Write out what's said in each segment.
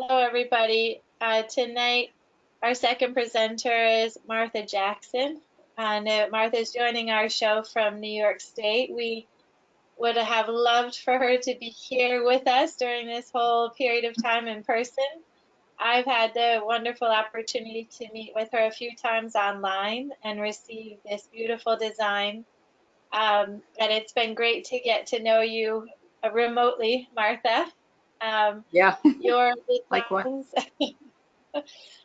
Hello, everybody. Tonight, our second presenter is Martha Jackson. And Martha's joining our show from New York State. We would have loved for her to be here with us during this whole period of time in person. I've had the wonderful opportunity to meet with her a few times online and receive this beautiful design. And it's been great to get to know you remotely, Martha. Yeah, Your likewise. designs,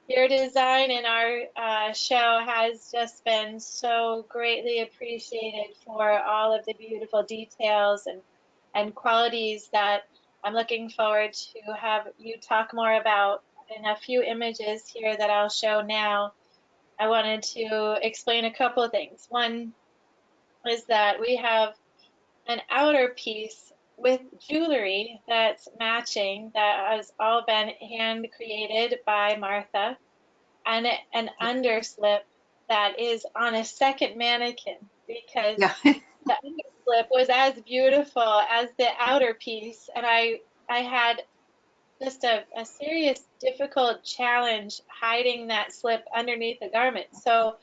your design in our show has just been so greatly appreciated for all of the beautiful details and qualities that I'm looking forward to have you talk more about in a few images here that I'll show now. I wanted to explain a couple of things. One is that we have an outer piece with jewelry that's matching that has all been hand created by Martha, and an underslip that is on a second mannequin because Yeah. the underslip was as beautiful as the outer piece, and I had just a serious difficult challenge hiding that slip underneath the garment. So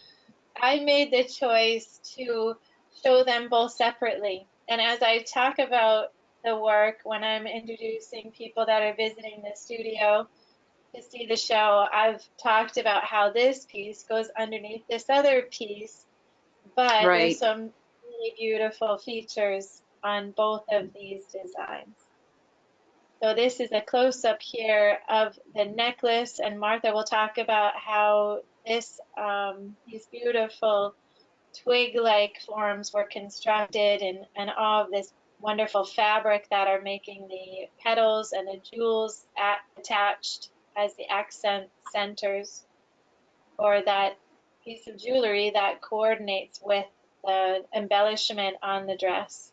I made the choice to show them both separately. And as I talk about the work when I'm introducing people that are visiting the studio to see the show, I've talked about how this piece goes underneath this other piece, but there's Right. some really beautiful features on both of these designs. So this is a close-up here of the necklace, and Martha will talk about how this these beautiful twig-like forms were constructed, and all of this wonderful fabric that are making the petals and the jewels attached as the accent centers, or that piece of jewelry that coordinates with the embellishment on the dress.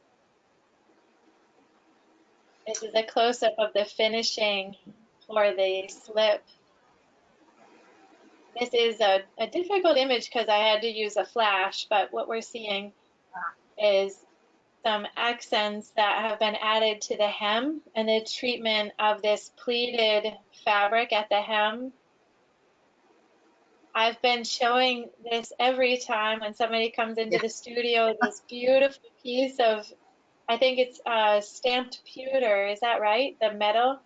This is a close-up of the finishing for the slip. This is a difficult image because I had to use a flash, but what we're seeing is some accents that have been added to the hem and the treatment of this pleated fabric at the hem. I've been showing this every time when somebody comes into the studio, this beautiful piece of, I think it's stamped pewter, is that right? The metal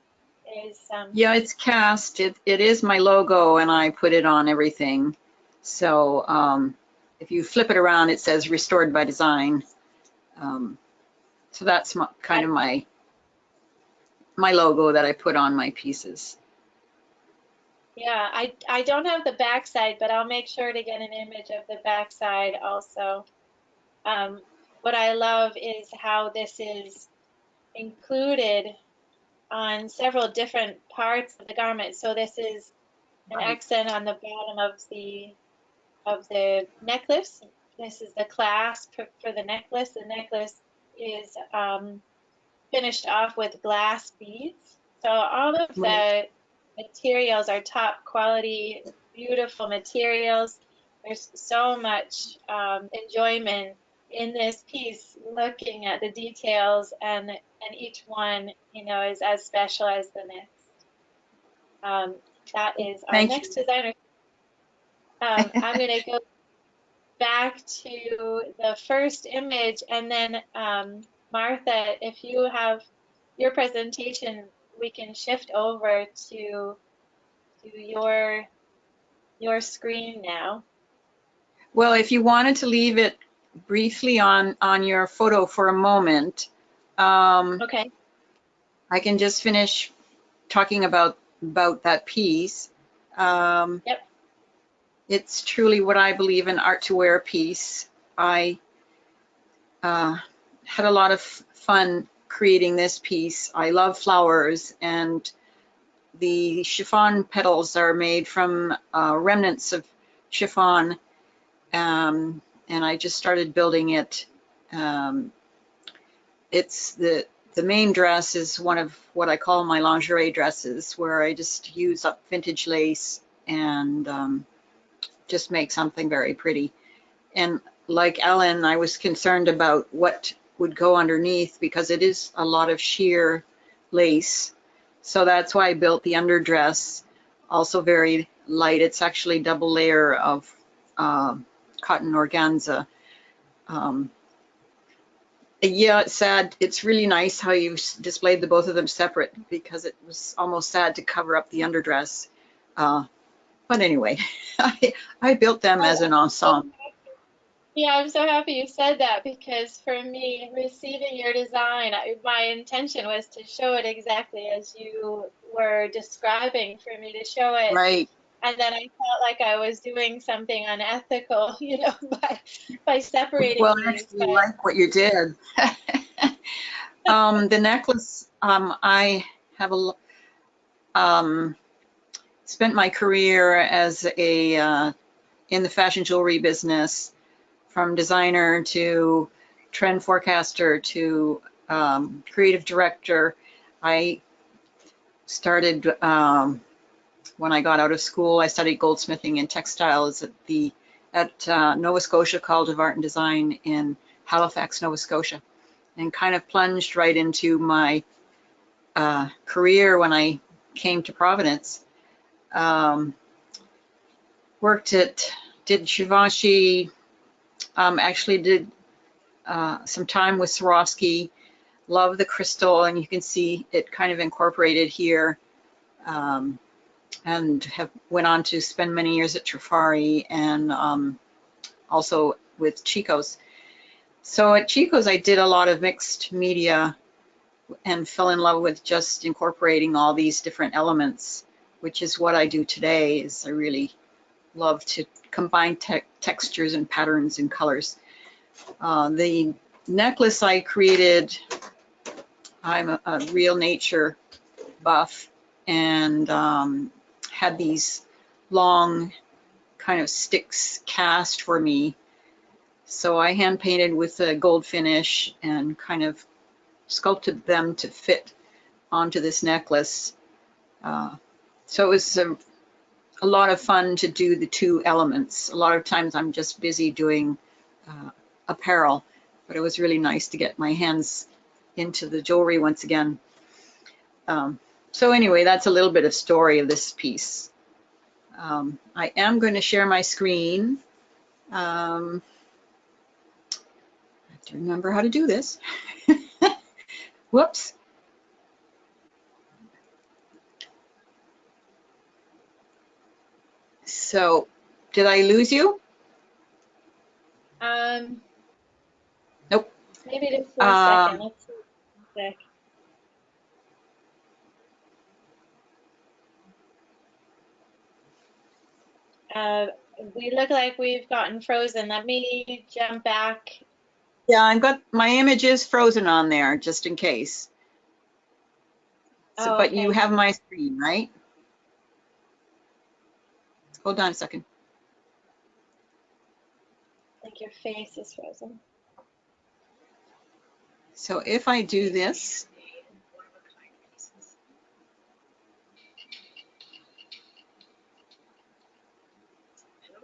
is... Yeah, it's cast. It is my logo, and I put it on everything. So if you flip it around, it says restored by design. So that's kind of my logo that I put on my pieces. Yeah, I don't have the backside, but I'll make sure to get an image of the backside also. What I love is how this is included on several different parts of the garment. So this is an accent on the bottom of the necklace. This is the clasp for the necklace. The necklace is finished off with glass beads. So all of the materials are top quality, beautiful materials. There's so much enjoyment in this piece, looking at the details, and each one, you know, is as special as the next. That is our next designer. I'm going to go back to the first image, and then Martha, if you have your presentation, we can shift over to your screen now. Well, if you wanted to leave it briefly on your photo for a moment, Okay. I can just finish talking about that piece. Yep. It's truly what I believe an art to wear piece. I had a lot of fun creating this piece. I love flowers, and the chiffon petals are made from remnants of chiffon, and I just started building it. It's the main dress is one of what I call my lingerie dresses, where I just use up vintage lace and just make something very pretty. And like Ellen, I was concerned about what would go underneath because it is a lot of sheer lace. So that's why I built the underdress, also very light. It's actually double layer of cotton organza. Yeah, it's sad. It's really nice how you displayed the both of them separate, because it was almost sad to cover up the underdress. But anyway, I built them as an ensemble. Yeah, I'm so happy you said that, because for me, receiving your design, my intention was to show it exactly as you were describing, for me to show it. Right. And then I felt like I was doing something unethical, by separating Well, I these. actually But like what you did. The necklace, I have spent my career as in the fashion jewelry business, from designer to trend forecaster to creative director. I started when I got out of school. I studied goldsmithing and textiles at Nova Scotia College of Art and Design in Halifax, Nova Scotia, and kind of plunged right into my career when I came to Providence. Did Givenchy, actually did some time with Swarovski, love the crystal, and you can see it kind of incorporated here, and have went on to spend many years at Trifari, and also with Chico's. So at Chico's, I did a lot of mixed media and fell in love with just incorporating all these different elements, which is what I do today. Is I really love to combine textures and patterns and colors. The necklace I created, I'm a real nature buff, and had these long kind of sticks cast for me. So I hand painted with a gold finish and kind of sculpted them to fit onto this necklace. So it was a lot of fun to do the two elements. A lot of times I'm just busy doing apparel, but it was really nice to get my hands into the jewelry once again. So anyway, that's a little bit of story of this piece. I am going to share my screen. I have to remember how to do this. Whoops. So, did I lose you? Nope. maybe just for a second. Let's see. One sec. We look like we've gotten frozen. Let me jump back. Yeah, I've got my image is frozen on there just in case. So, Oh, but you okay. have my screen, right? Hold on a second. Like your face is frozen. So if I do this,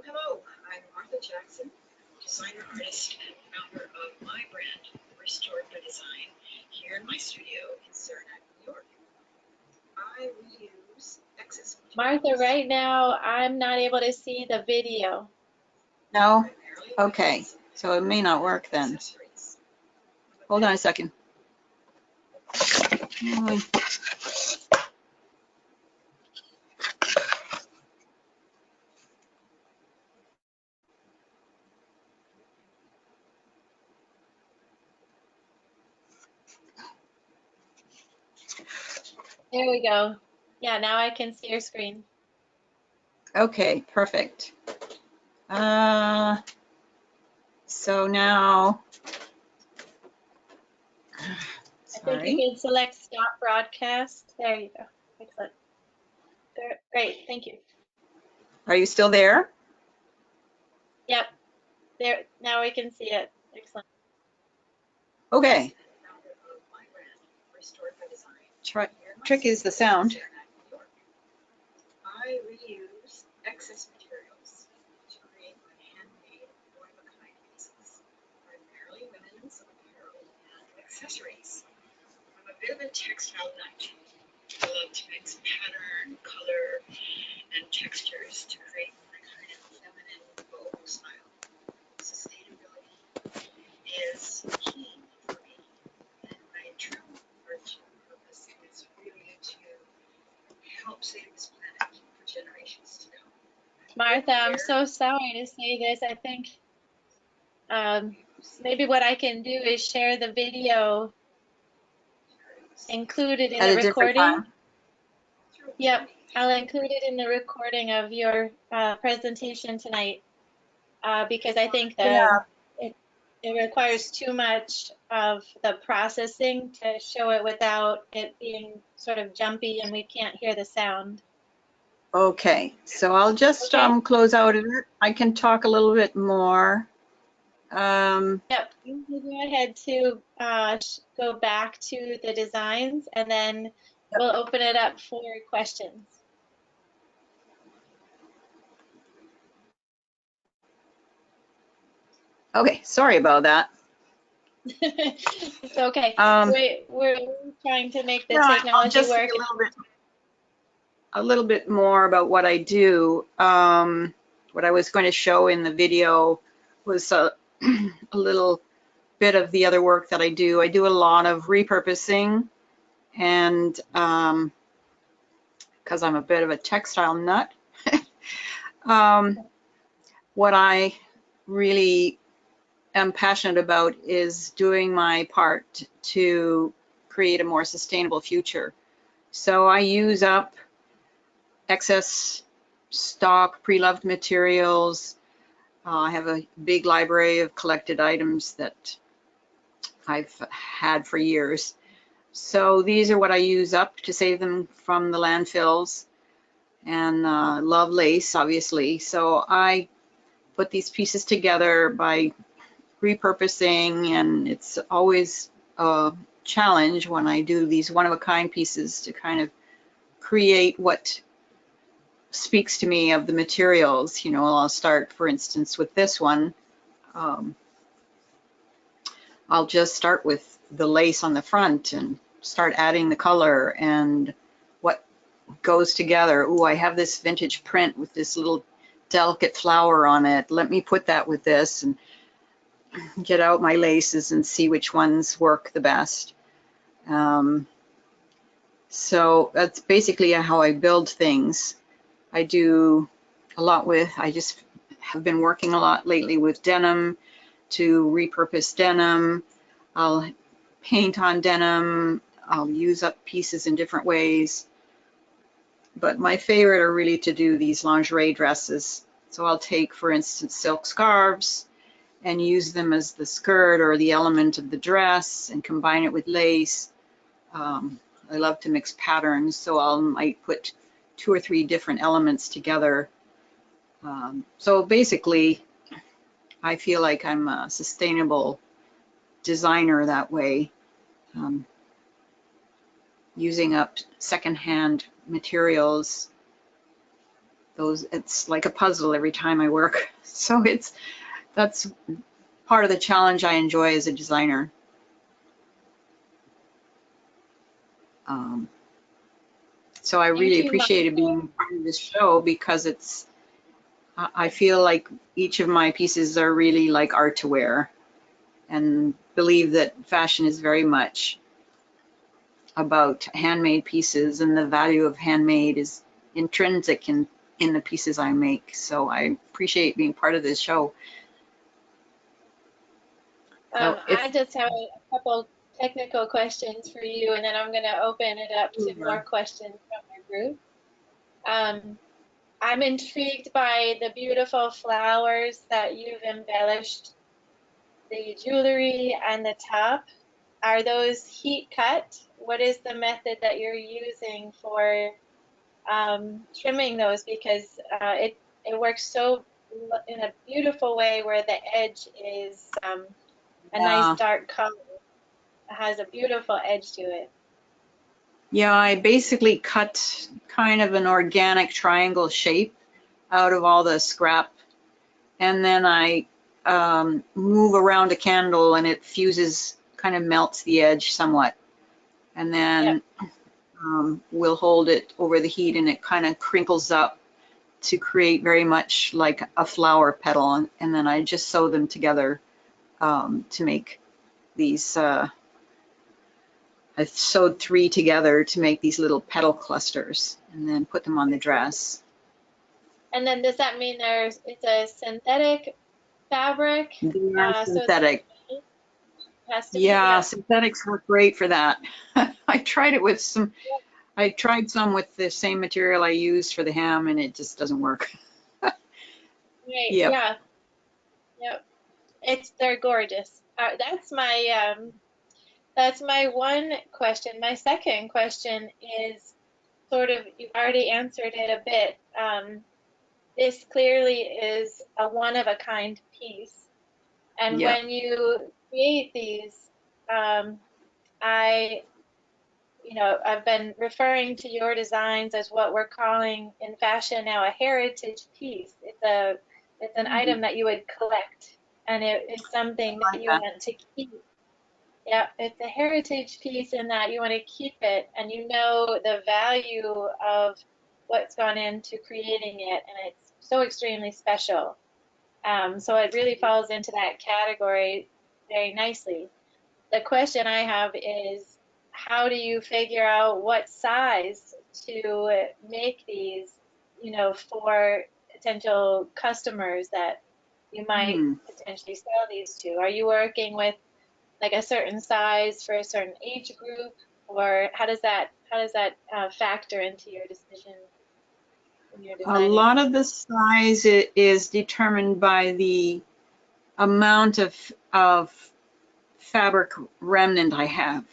Hello, I'm Martha Jackson, designer artist and founder of my brand, Restored by Design, here in my studio in Saranac, New York. I reuse excess Martha, materials. right now I'm not able to see the video. no? Okay, so it may not work then. Hold on a second. There we go. Yeah, now I can see your screen. Okay, perfect. So now, I think you sorry. can select stop broadcast. There you go. Excellent. Great, thank you. Are you still there? Yep, there, now we can see it. Excellent. Okay. Trick is the sound. I reuse excess materials to create my handmade one-of-a-kind pieces, primarily women's apparel and accessories. I'm a bit of a textile nut. I love mix pattern, color, and textures to create my kind of feminine boho style. Sustainability is key for me, and my true art purpose is really to help save this planet for generations to come. Martha, I'm so sorry to say this. I think maybe what I can do is share the video included in At the a different recording. time. Yep, I'll include it in the recording of your presentation tonight because I think that it requires too much of the processing to show it without it being sort of jumpy and we can't hear the sound. Okay, so I'll just Okay. close out of it. I can talk a little bit more. Yep, you can go ahead to go back to the designs and then we'll open it up for questions. Okay, sorry about that. It's okay. We're trying to make the No, I'll technology just say work. a little bit more about what I do. What I was going to show in the video was a little bit of the other work that I do. I do a lot of repurposing, and because I'm a bit of a textile nut, what I really am passionate about is doing my part to create a more sustainable future. So I use up excess stock, pre-loved materials. I have a big library of collected items that I've had for years. So these are what I use up to save them from the landfills, and love lace, obviously. So I put these pieces together by repurposing, and it's always a challenge when I do these one-of-a-kind pieces to kind of create what speaks to me of the materials. You know, I'll start, for instance, with this one. I'll just start with the lace on the front and start adding the color and what goes together. Ooh, I have this vintage print with this little delicate flower on it. Let me put that with this and get out my laces and see which ones work the best. So that's basically how I build things. I do a lot with, I just have been working a lot lately with denim, to repurpose denim. I'll paint on denim. I'll use up pieces in different ways. But my favorite are really to do these lingerie dresses. So I'll take, for instance, silk scarves and use them as the skirt or the element of the dress and combine it with lace. I love to mix patterns, so I might put 2 or 3 different elements together. So basically, I feel like I'm a sustainable designer that way, using up secondhand materials. It's like a puzzle every time I work. So that's part of the challenge I enjoy as a designer. So I really appreciated being part of this show because I feel like each of my pieces are really like art to wear, and believe that fashion is very much about handmade pieces, and the value of handmade is intrinsic in the pieces I make. So I appreciate being part of this show. I just have a couple technical questions for you, and then I'm going to open it up to more questions from our group. I'm intrigued by the beautiful flowers that you've embellished the jewelry and the top. Are those heat cut? What is the method that you're using for trimming those? Because it works so in a beautiful way where the edge is a nice dark color. It has a beautiful edge to it. Yeah, I basically cut kind of an organic triangle shape out of all the scrap, and then I move around a candle and it fuses, kind of melts the edge somewhat. And then we'll hold it over the heat and it kind of crinkles up to create very much like a flower petal. And then I just sew them together to make these, I sewed 3 together to make these little petal clusters and then put them on the dress. And then does that mean it's a synthetic fabric? They are So synthetic. it has to be, Yeah, yeah. synthetics work great for that. I tried it with some, I tried some with the same material I used for the hem and it just doesn't work. Right, Yep. yeah, yep. They're gorgeous. That's my one question. My second question is sort of, you've already answered it a bit. This clearly is a one-of-a-kind piece. And Yep. when you create these, I, I've been referring to your designs as what we're calling in fashion now a heritage piece. It's an item that you would collect, and it is something that you want to keep. Yeah, it's a heritage piece in that you want to keep it, and you know the value of what's gone into creating it, and it's so extremely special. So it really falls into that category very nicely. The question I have is, how do you figure out what size to make these, for potential customers that you might potentially sell these to? Are you working with like a certain size for a certain age group, or how does that factor into your decision when you're A designing? lot of the size is determined by the amount of fabric remnant I have.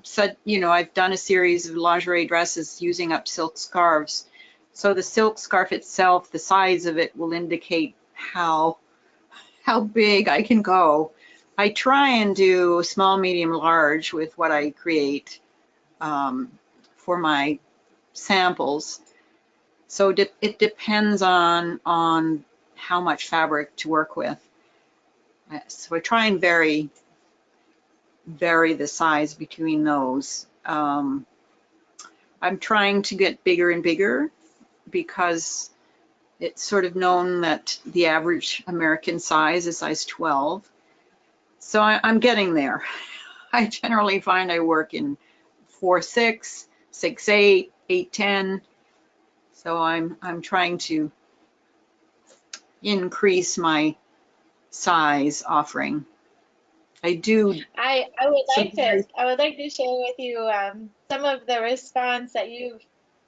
So, I've done a series of lingerie dresses using up silk scarves. So the silk scarf itself, the size of it will indicate how big I can go. I try and do small, medium, large with what I create for my samples. So it depends on how much fabric to work with. So I try and vary the size between those. I'm trying to get bigger and bigger because it's sort of known that the average American size is size 12. So I'm getting there. I generally find I work in 4'6", 6'8", 8'10". So I'm trying to increase my size offering. I do. I would like to share with you some of the response that you've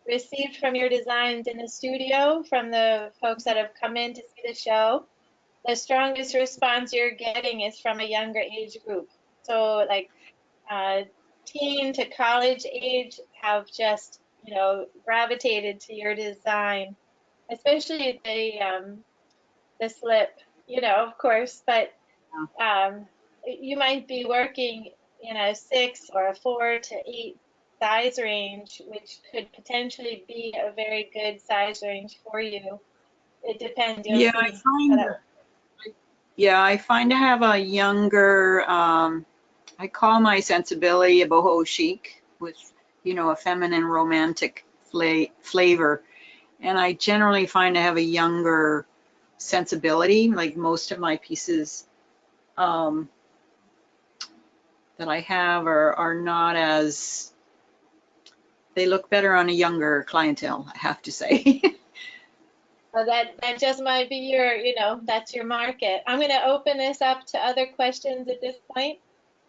received from your designs in the studio from the folks that have come in to see the show. The strongest response you're getting is from a younger age group. So like teen to college age have just, gravitated to your design, especially the slip, of course, but um, you might be working in a 6 or a 4 to 8 size range, which could potentially be a very good size range for you. It depends. You'll Yeah, see how that works. I find to have a younger, I call my sensibility a boho chic with, a feminine romantic flavor. And I generally find to have a younger sensibility, like most of my pieces that I have are not as, they look better on a younger clientele, I have to say. So that just might be your, that's your market. I'm going to open this up to other questions at this point.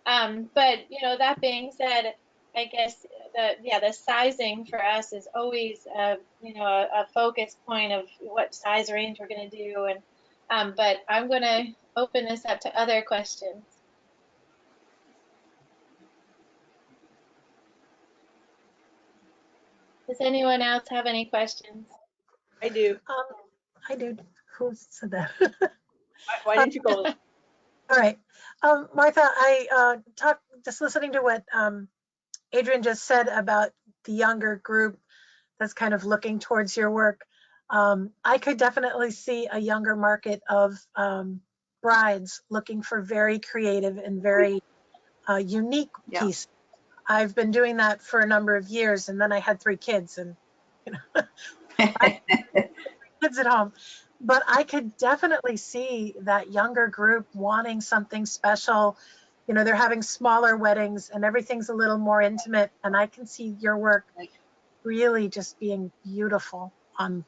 But that being said, I guess the sizing for us is always a focus point of what size range we're going to do, and but I'm going to open this up to other questions. Does anyone else have any questions? I do. I do. Who said that? Why didn't you go? All right. Martha, I talked, just listening to what Adrian just said about the younger group that's kind of looking towards your work. I could definitely see a younger market of brides looking for very creative and very unique Yeah. pieces. I've been doing that for a number of years, and then I had 3 kids, and you know, I have kids at home. But I could definitely see that younger group wanting something special. You know, they're having smaller weddings and everything's a little more intimate. And I can see your work really just being beautiful on.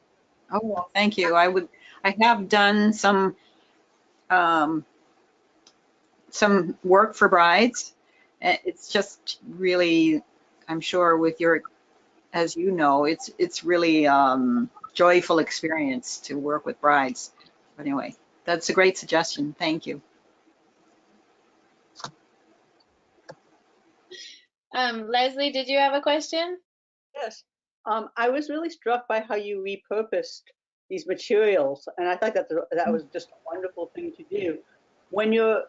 Oh, well, thank you. I have done some work for brides. It's just really, I'm sure with your, as you know, it's really joyful experience to work with brides. Anyway, that's a great suggestion. Thank you. Leslie, did you have a question? Yes. I was really struck by how you repurposed these materials, and I thought that was just a wonderful thing to do. When you're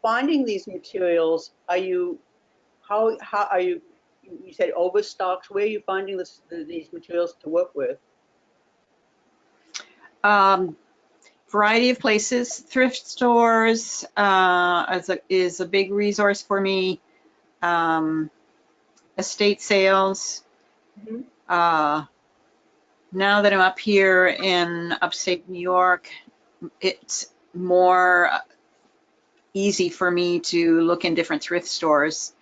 finding these materials, how are you said overstocks? Where are you finding these materials to work with? Variety of places. Thrift stores is a big resource for me. Estate sales. Mm-hmm. Now that I'm up here in upstate New York, it's more easy for me to look in different thrift stores.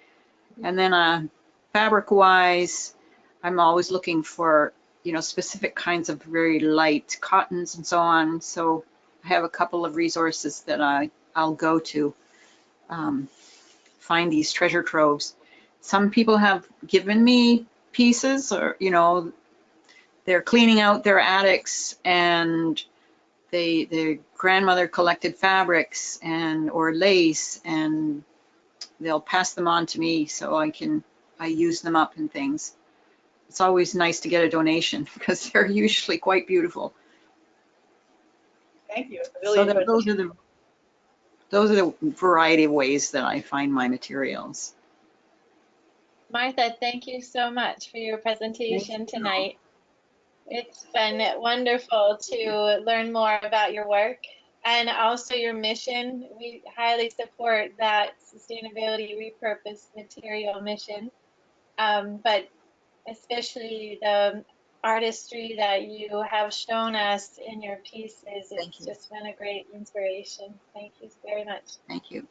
And then fabric-wise, I'm always looking for, you know, specific kinds of very light cottons and so on. So I have a couple of resources that I'll go to find these treasure troves. Some people have given me pieces, or, you know, they're cleaning out their attics and their grandmother collected fabrics or lace, and they'll pass them on to me so I use them up and things. It's always nice to get a donation because they're usually quite beautiful. Thank you. So those are the variety of ways that I find my materials. Martha, thank you so much for your presentation tonight. It's been wonderful to learn more about your work and also your mission. We highly support that sustainability repurposed material mission, but especially the artistry that you have shown us in your pieces. It's just been a great inspiration. Thank you very much. Thank you.